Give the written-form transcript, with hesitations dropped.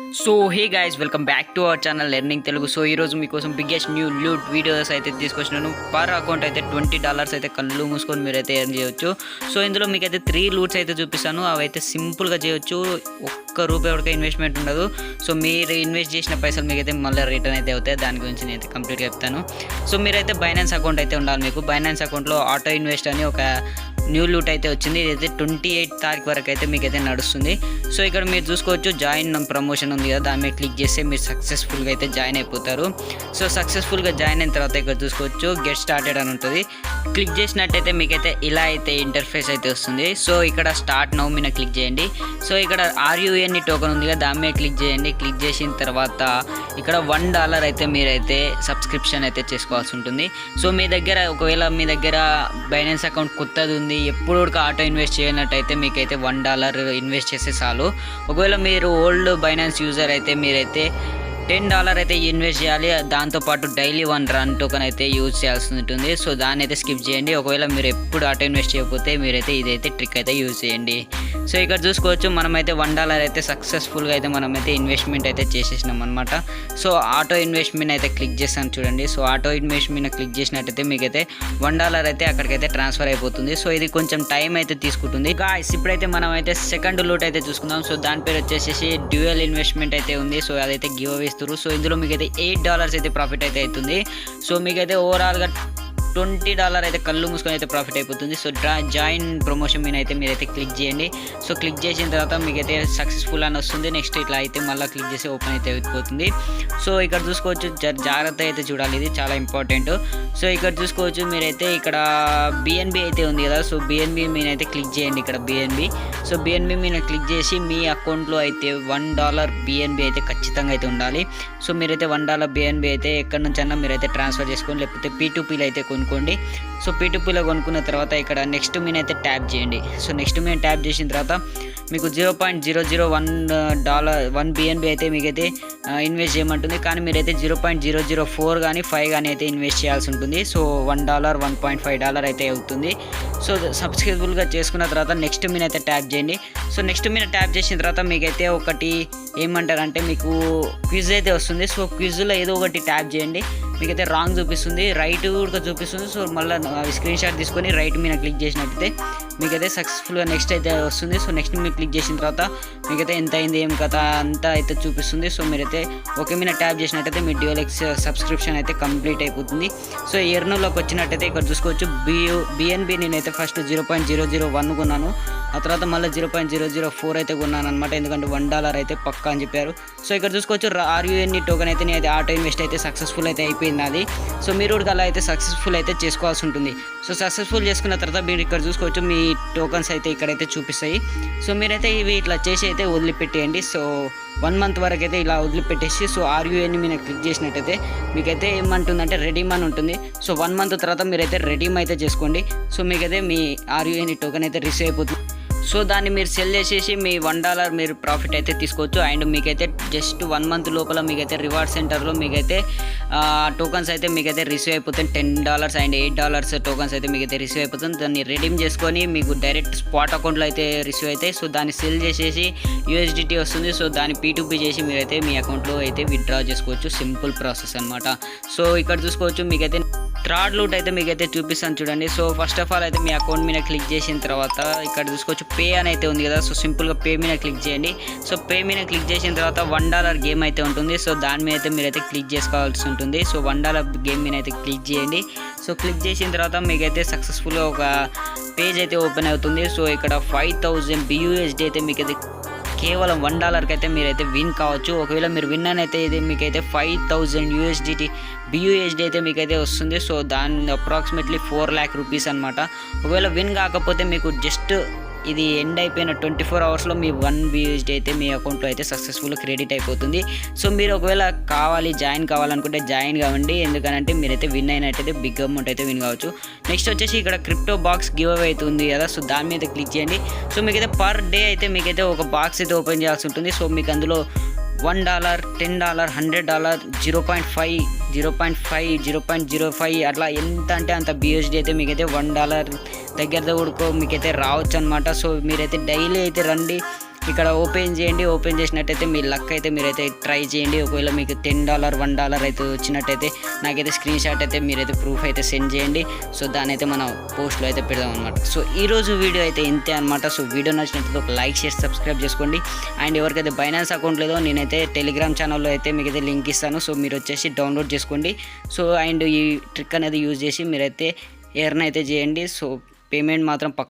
So hey guys, welcome back to our channel learning Telugu. So ఈరోజు మీకోసం biggest new loot videos అయితే తీసుకొచ్చినాను. Per account అయితే $20 అయితే కళ్ళు మూసుకొని మీరైతే ఎర్న్ చేయొచ్చు. సో ఇందులో మీకైతే 3 లూట్స్ అయితే చూపిస్తాను. అవి అయితే సింపుల్గా చేయొచ్చు, ₹1 వరకు ఇన్వెస్ట్మెంట్ ఉండదు. సో మీరు ఇన్వెస్ట్ చేసిన పైసలు మీకైతే మళ్ళీ రిటర్న్ అయితే అవుతాయి. దాని గురించి నేను అయితే కంప్లీట్గా చెప్తాను. సో మీరైతే బైనాన్స్ అకౌంట్ అయితే ఉండాలి. మీకు బైనాన్స్ అకౌంట్లో ఆటో ఇన్వెస్ట్ అని ఒక న్యూ లూట్ అయితే వచ్చింది. ఇదైతే 28 తారీఖు వరకు అయితే మీకైతే నడుస్తుంది. సో ఇక్కడ మీరు చూసుకోవచ్చు, జాయిన్ ప్రమోషన్ ఉంది కదా, దాని మీద క్లిక్ చేస్తే మీరు సక్సెస్ఫుల్గా అయితే జాయిన్ అయిపోతారు. సో సక్సెస్ఫుల్గా జాయిన్ అయిన తర్వాత ఇక్కడ చూసుకోవచ్చు, గెట్ స్టార్టెడ్ అని ఉంటుంది. క్లిక్ చేసినట్టయితే మీకైతే ఇలా అయితే ఇంటర్ఫేస్ అయితే వస్తుంది. సో ఇక్కడ స్టార్ట్ నౌ మీద క్లిక్ చేయండి. సో ఇక్కడ RUN టోకెన్ ఉంది కదా, దాని మీద క్లిక్ చేయండి. క్లిక్ చేసిన తర్వాత ఇక్కడ $1 అయితే మీరైతే సబ్స్క్రిప్షన్ అయితే చేసుకోవాల్సి ఉంటుంది. సో మీ దగ్గర ఒకవేళ మీ దగ్గర బైనాన్స్ అకౌంట్ కొత్తది ఉంది, ఎప్పుడు ఆటో ఇన్వెస్ట్ చేయనట్టయితే మీకైతే $1 ఇన్వెస్ట్ చేస్తే చాలు. ఒకవేళ మీరు ఓల్డ్ బైనాన్స్ యూజర్ అయితే మీరైతే $10 అయితే ఇన్వెస్ట్ చేయాలి. దాంతోపాటు డైలీ 1 రన్ టోకెన్ అయితే యూజ్ చేయాల్సి ఉంటుంది. సో దాన్ని అయితే స్కిప్ చేయండి. ఒకవేళ మీరు ఎప్పుడు ఆటో ఇన్వెస్ట్ చేయకపోతే మీరైతే ఇదైతే ట్రిక్ అయితే యూజ్ చేయండి. సో ఇక్కడ చూసుకోవచ్చు, మనమైతే $1 అయితే సక్సెస్ఫుల్గా అయితే మనమైతే ఇన్వెస్ట్మెంట్ అయితే చేసేసినాం అనమాట. సో ఆటో ఇన్వెస్ట్మెంట్ అయితే క్లిక్ చేస్తాను చూడండి. సో ఆటో ఇన్వెస్ట్మెంట్ క్లిక్ చేసినట్టయితే మీకైతే $1 అయితే అక్కడికైతే ట్రాన్స్ఫర్ అయిపోతుంది. సో ఇది కొంచెం టైం అయితే తీసుకుంటుంది. గాయ్స్, ఇప్పుడైతే మనం అయితే సెకండ్ లూట్ అయితే చూసుకుందాం. సో దాని పేరు వచ్చేసి డ్యూయల్ ఇన్వెస్ట్మెంట్ అయితే ఉంది. సో అదైతే గివ్ అవే. సో ఇందులో మీకైతే $8 అయితే ప్రాఫిట్ అయితే అవుతుంది. సో మీకైతే ఓవరాల్గా $20 అయితే కళ్ళు మూసుకొని అయితే ప్రాఫిట్ అయిపోతుంది. సో జాయిన్ ప్రమోషన్ మీద అయితే మీరైతే క్లిక్ చేయండి. సో క్లిక్ చేసిన తర్వాత మీకైతే సక్సెస్ఫుల్ అని వస్తుంది. నెక్స్ట్ ఇట్లా అయితే మళ్ళీ క్లిక్ చేసి ఓపెన్ అయితే అయిపోతుంది. సో ఇక్కడ చూసుకోవచ్చు, జాగ్రత్త అయితే చూడాలి, ఇది చాలా ఇంపార్టెంట్. సో ఇక్కడ చూసుకోవచ్చు, మీరైతే ఇక్కడ BNB అయితే ఉంది కదా. సో BNB మీద అయితే క్లిక్ చేయండి. ఇక్కడ BNB. సో BNB మీద క్లిక్ చేసి మీ అకౌంట్లో అయితే $1 BNB అయితే ఖచ్చితంగా అయితే ఉండాలి. సో మీరైతే $1 BNB అయితే ఎక్కడి నుంచి అన్నా మీరైతే ట్రాన్స్ఫర్ చేసుకోండి, లేకపోతే P2Pలో అయితే కొనుక్కోండి. సో P2Pలో కొనుక్కున్న తర్వాత ఇక్కడ నెక్స్ట్ మీద అయితే ట్యాప్ చేయండి. సో నెక్స్ట్ మీద ట్యాప్ చేసిన తర్వాత మీకు $0.001 BNB అయితే మీకైతే ఇన్వెస్ట్ చేయమంటుంది. కానీ మీరైతే 0.004 కానీ 5 కానీ అయితే ఇన్వెస్ట్ చేయాల్సి ఉంటుంది. సో $1 $1.5 అయితే అవుతుంది. సో సబ్స్క్రిబుల్గా చేసుకున్న తర్వాత నెక్స్ట్ మీద అయితే ట్యాప్ చేయండి. సో నెక్స్ట్ మీద ట్యాప్ చేసిన తర్వాత మీకైతే ఒకటి ఏమంటారంటే మీకు క్విజ్ అయితే వస్తుంది. సో క్విజ్లో ఏదో ఒకటి ట్యాప్ చేయండి. మీకైతే రాంగ్ చూపిస్తుంది, రైట్ కూడా చూపిస్తుంది. సో మళ్ళీ స్క్రీన్ షాట్ తీసుకొని రైట్ మీద క్లిక్ చేసినట్టయితే మీకైతే సక్సెస్ఫుల్గా నెక్స్ట్ అయితే వస్తుంది. సో నెక్స్ట్ మీద క్లిక్ చేసిన తర్వాత మీకైతే ఎంత అయింది ఏం కథ అంతా అయితే చూపిస్తుంది. సో మీరైతే ఒకే మీద ట్యాప్ చేసినట్టయితే మీ DLX సబ్స్క్రిప్షన్ అయితే కంప్లీట్ అయిపోతుంది. సో ఎర్నోలోకి వచ్చినట్టయితే ఇక్కడ చూసుకోవచ్చు, BNB నేనైతే ఫస్ట్ 0.001 కొన్నాను. ఆ తర్వాత మళ్ళీ 0.004 అయితే కొన్నాను అనమాట, ఎందుకంటే $1 అయితే పక్కా అని చెప్పారు. సో ఇక్కడ చూసుకోవచ్చు, RUN టోకెన్ అయితే నేను ఆటో ఇన్వెస్ట్ అయితే సక్సెస్ఫుల్ అయితే అయిపోయింది అది. సో మీరు కూడా అలా అయితే సక్సెస్ఫుల్ అయితే చేసుకోవాల్సి ఉంటుంది. సో సక్సెస్ఫుల్ చేసుకున్న తర్వాత మీరు ఇక్కడ చూసుకోవచ్చు, మీ టోకన్స్ అయితే ఇక్కడైతే చూపిస్తాయి. సో మీరైతే ఇవి ఇట్లా చేసి అయితే వదిలిపెట్టేయండి. సో 1 మంత్ వరకు అయితే ఇలా వదిలిపెట్టేసి సో RUN మీద క్లిక్ చేసినట్టయితే మీకైతే ఏమంటుందంటే రెడీమ్ అని ఉంటుంది. సో 1 మంత్ తర్వాత మీరైతే రెడీమ్ అయితే చేసుకోండి. సో మీకైతే మీ RUN టోకెన్ అయితే రిసీవ్ అయిపోతుంది. సో దాన్ని మీరు సెల్ చేసేసి మీ $1 మీరు ప్రాఫిట్ అయితే తీసుకోవచ్చు. అండ్ మీకైతే జస్ట్ 1 మంత్ లోపల మీకైతే రివార్డ్ సెంటర్లో మీకైతే టోకన్స్ అయితే మీకైతే రిసీవ్ అయిపోతుంది. $10 అండ్ $8 టోకన్స్ అయితే మీకైతే రిసీవ్ అయిపోతుంది. దాన్ని రెడీమ్ చేసుకొని మీకు డైరెక్ట్ స్పాట్ అకౌంట్లో అయితే రిసీవ్ అవుతాయి. సో దాన్ని సెల్ చేసేసి USDT వస్తుంది. సో దాన్ని P2P చేసి మీరైతే మీ అకౌంట్లో అయితే విత్డ్రా చేసుకోవచ్చు. సింపుల్ ప్రాసెస్ అనమాట. సో ఇక్కడ చూసుకోవచ్చు, మీకైతే థర్డ్ లూట్ అయితే మీకైతే చూపిస్తాను చూడండి. సో ఫస్ట్ ఆఫ్ ఆల్ అయితే మీ అకౌంట్ మీద క్లిక్ చేసిన తర్వాత ఇక్కడ చూసుకోవచ్చు, పే అని అయితే ఉంది కదా. సో సింపుల్గా పే మీద క్లిక్ చేయండి. సో పే మీద క్లిక్ చేసిన తర్వాత $1 గేమ్ అయితే ఉంటుంది. సో దాని మీద అయితే మీరైతే క్లిక్ చేసుకోవాల్సి ఉంటుంది. సో $1 గేమ్ మీద అయితే క్లిక్ చేయండి. సో క్లిక్ చేసిన తర్వాత మీకైతే సక్సెస్ఫుల్గా ఒక పేజ్ అయితే ఓపెన్ అవుతుంది. సో ఇక్కడ 5000 BUSD అయితే మీకైతే కేవలం $1 అయితే మీరైతే విన్ కావచ్చు. ఒకవేళ మీరు విన్ అని అయితే ఇది మీకైతే 5000 BUSD అయితే మీకైతే వస్తుంది. సో దాని అప్రాక్సిమేట్లీ 4 lakh రూపీస్ అనమాట. ఒకవేళ విన్ కాకపోతే మీకు జస్ట్ ఇది ఎండ్ అయిపోయిన 24 అవర్స్లో మీ 1 BUSD అయితే మీ అకౌంట్లో అయితే సక్సెస్ఫుల్గా క్రెడిట్ అయిపోతుంది. సో మీరు ఒకవేళ జాయిన్ కావాలనుకుంటే జాయిన్ కావండి, ఎందుకనంటే మీరైతే విన్ అయినట్టయితే బిగ్ అమౌంట్ అయితే విన్ కావచ్చు. నెక్స్ట్ వచ్చేసి ఇక్కడ క్రిప్టో బాక్స్ గివ్ అవే అయితే ఉంది కదా. సో దాని మీద క్లిక్ చేయండి. సో మీకైతే పర్ డే అయితే మీకైతే ఒక బాక్స్ అయితే ఓపెన్ చేయాల్సి ఉంటుంది. సో మీకు అందులో $1 $10 $100 0.5 0.05 అట్లా ఎంత అంటే అంత BUSD అయితే మీకైతే $1 దగ్గర మీకైతే రావచ్చు అనమాట. సో మీరైతే డైలీ అయితే రండి, ఇక్కడ ఓపెన్ చేయండి. ఓపెన్ చేసినట్టయితే మీ లక్ అయితే మీరైతే ట్రై చేయండి. ఒకవేళ మీకు $10 $1 అయితే వచ్చినట్టయితే నాకైతే స్క్రీన్ షాట్ అయితే మీరైతే ప్రూఫ్ అయితే సెండ్ చేయండి. సో దాని అయితే మనం పోస్ట్లో అయితే పెడదాం అనమాట. సో ఈరోజు వీడియో అయితే ఇంతే అనమాట. సో వీడియో నచ్చినట్లయితే ఒక లైక్ షేర్ సబ్స్క్రైబ్ చేసుకోండి. అండ్ ఎవరికైతే బైనాన్స్ అకౌంట్ లేదో నేనైతే టెలిగ్రామ్ ఛానల్లో అయితే మీకైతే లింక్ ఇస్తాను. సో మీరు వచ్చేసి డౌన్లోడ్ చేసుకోండి. సో అండ్ ఈ ట్రిక్ అనేది యూజ్ చేసి మీరైతే ఎర్న్ అయితే చేయండి. సో పేమెంట్ మాత్రం